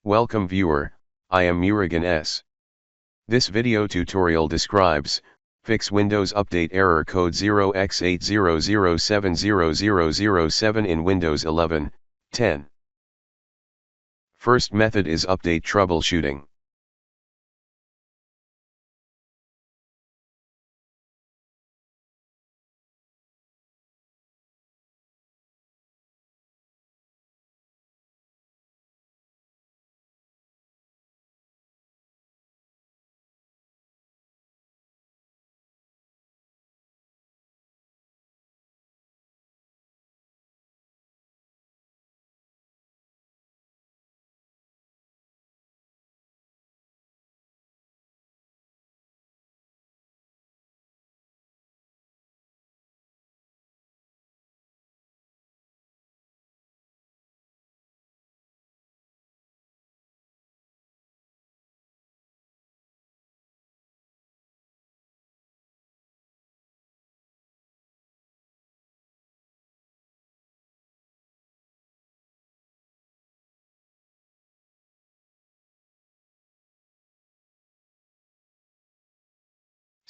Welcome viewer, I am Murugan S. This video tutorial describes, fix Windows Update error code 0x80070007 in Windows 11, 10. First method is update troubleshooting.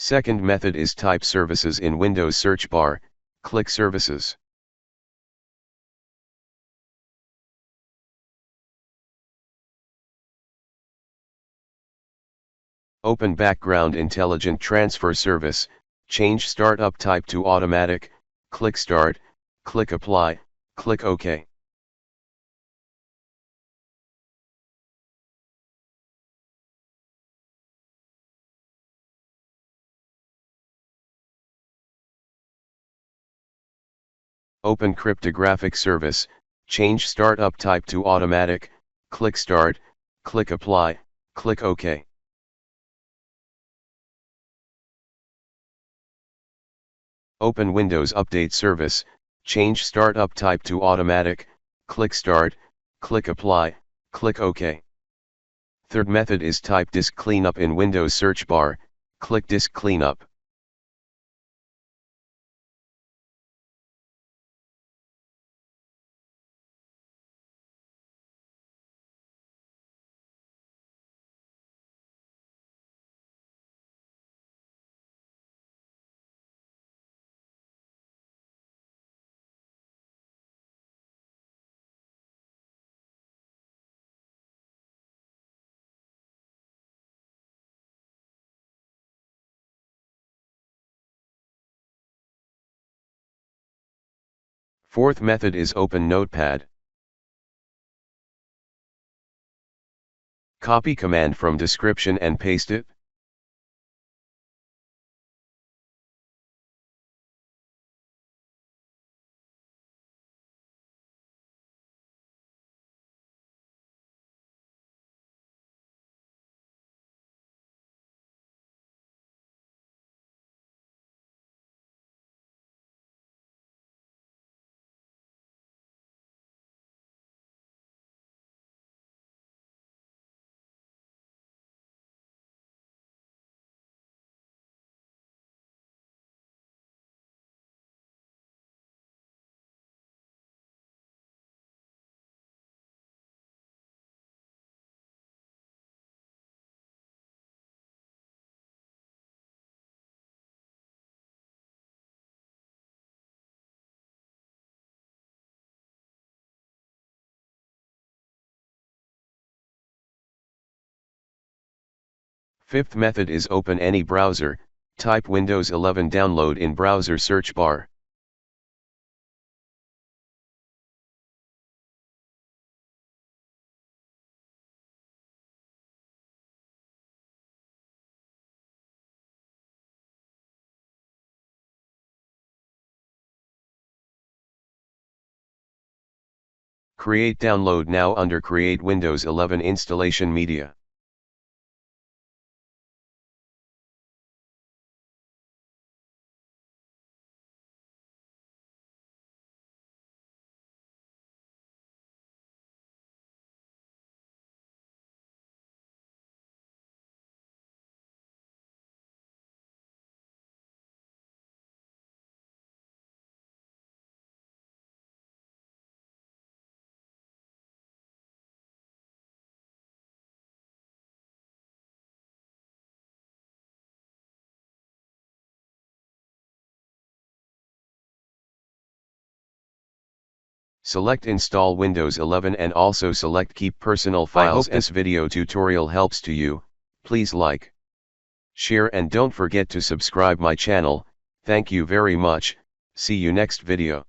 Second method is type services in Windows search bar, click Services. Open Background Intelligent Transfer Service, change Startup type to Automatic, click Start, click Apply, click OK. Open Cryptographic Service, change Startup type to Automatic, click Start, click Apply, click OK. Open Windows Update Service, change Startup type to Automatic, click Start, click Apply, click OK. Third method is type Disk Cleanup in Windows search bar, click Disk Cleanup. Fourth method is open Notepad. Copy command from description and paste it. Fifth method is open any browser, type Windows 11 download in browser search bar. Create download now under Create Windows 11 installation media. Select install Windows 11 and also select keep personal files. This video tutorial helps to you. Please like, share and don't forget to subscribe my channel. Thank you very much. See you next video.